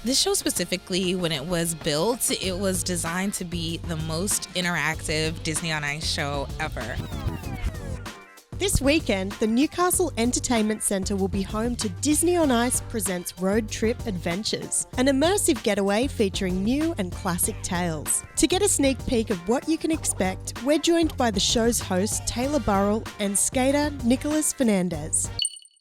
This show specifically, when it was built, it was designed to be the most interactive Disney on Ice show ever. This weekend, the Newcastle Entertainment Centre will be home to Disney on Ice Presents Road Trip Adventures, an immersive getaway featuring new and classic tales. To get a sneak peek of what you can expect, we're joined by the show's host, Taylor Burrell, and skater Nicholas Fernandez.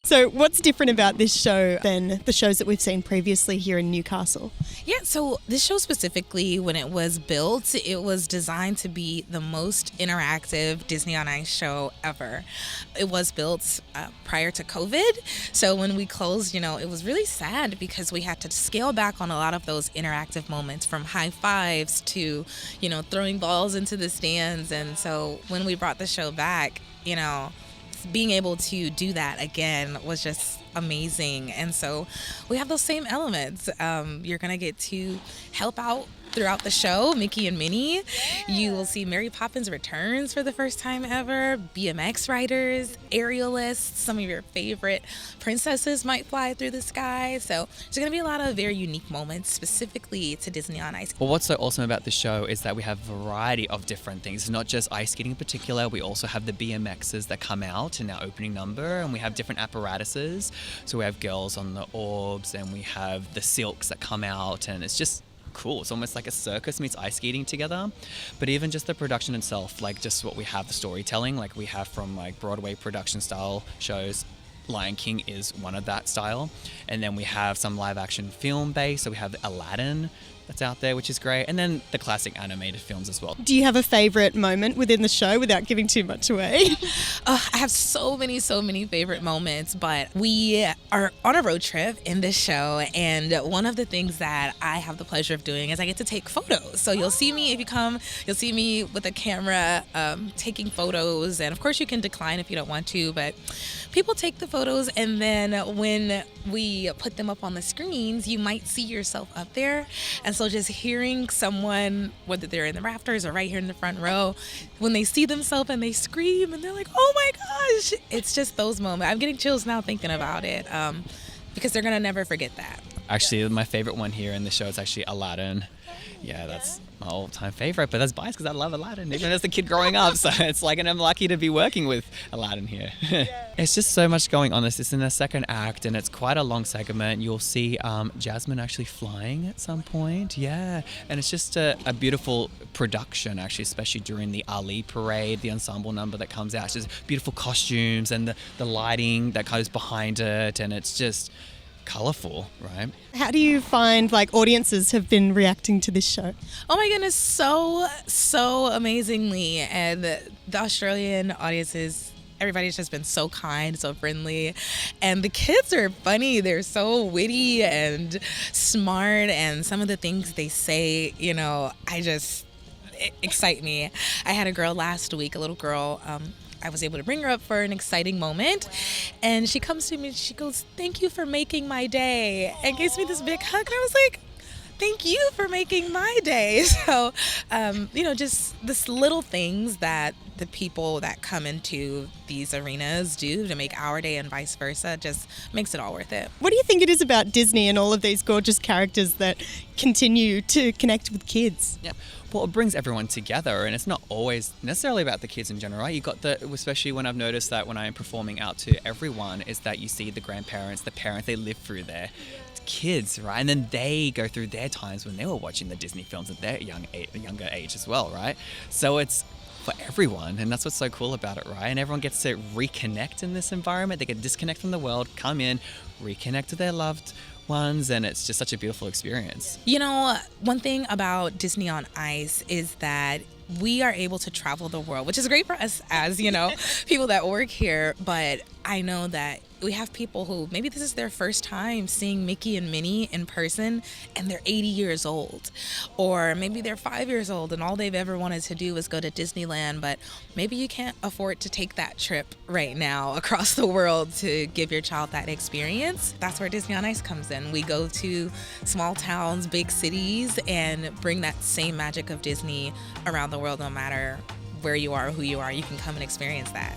So what's different about this show than the shows that we've seen previously here in Newcastle? Yeah, so this show specifically, when it was built, it was designed to be the most interactive Disney on Ice show ever. It was built prior to COVID, so when we closed, it was really sad because we had to scale back on a lot of those interactive moments, from high fives to, throwing balls into the stands. And so when we brought the show back, being able to do that again was just amazing. And so we have those same elements. You're going to get to help out throughout the show, Mickey and Minnie. Yeah. You will see Mary Poppins Returns for the first time ever, BMX riders, aerialists, some of your favorite princesses might fly through the sky. So there's going to be a lot of very unique moments specifically to Disney on Ice. Well, what's so awesome about the show is that we have a variety of different things. It's not just ice skating in particular. We also have the BMXs that come out in our opening number, and we have different apparatuses. So we have girls on the orbs, and we have the silks that come out, and it's just cool. It's almost like a circus meets ice skating together. But even just the production itself, like just what we have, the storytelling, like we have from like Broadway production style shows. Lion King is one of that style. And then we have some live action film based. So we have Aladdin that's out there, which is great. And then the classic animated films as well. Do you have a favourite moment within the show without giving too much away? I have so many favorite moments, but we are on a road trip in this show, and one of the things that I have the pleasure of doing is I get to take photos. So you'll see me, if you come, you'll see me with a camera taking photos, and of course you can decline if you don't want to, but people take the photos, and then when we put them up on the screens, you might see yourself up there. And so just hearing someone, whether they're in the rafters or right here in the front row, when they see themselves and they scream and they're like, oh my gosh, it's just those moments. I'm getting chills now thinking about it because they're going to never forget that. Actually, my favorite one here in the show is actually Aladdin. Yeah, that's my all-time favorite, but that's biased because I love Aladdin, even as a kid growing up. So it's like, and I'm lucky to be working with Aladdin here. It's just so much going on. This is in the second act, and it's quite a long segment. You'll see Jasmine actually flying at some point. Yeah, and it's just a beautiful production, actually, especially during the Ali parade, the ensemble number that comes out. It's just beautiful costumes and the lighting that goes behind it, and it's just colourful, right? How do you find audiences have been reacting to this show? Oh my goodness, so amazingly. And the Australian audiences, everybody's just been so kind, so friendly. And the kids are funny. They're so witty and smart. And some of the things they say, excite me. I had a girl last week, a little girl, I was able to bring her up for an exciting moment, and she comes to me and she goes, "Thank you for making my day," and gives me this big hug, and I was like, thank you for making my day. So, just this little things that the people that come into these arenas do to make our day and vice versa just makes it all worth it. What do you think it is about Disney and all of these gorgeous characters that continue to connect with kids? Yeah. Well, it brings everyone together, and it's not always necessarily about the kids in general, right? You got especially when I've noticed that when I'm performing out to everyone, is that you see the grandparents, the parents, they live through their kids, right? And then they go through their times when they were watching the Disney films at their younger age as well, right? So it's for everyone, and that's what's so cool about it, right? And everyone gets to reconnect in this environment. They get disconnect from the world, come in, reconnect to their loved ones, and it's just such a beautiful experience. One thing about Disney on Ice is that we are able to travel the world, which is great for us as, people that work here. But I know that we have people who maybe this is their first time seeing Mickey and Minnie in person, and they're 80 years old. Or maybe they're 5 years old and all they've ever wanted to do is go to Disneyland, but maybe you can't afford to take that trip right now across the world to give your child that experience. That's where Disney on Ice comes in. We go to small towns, big cities, and bring that same magic of Disney around the world. No matter where you are or who you are, you can come and experience that.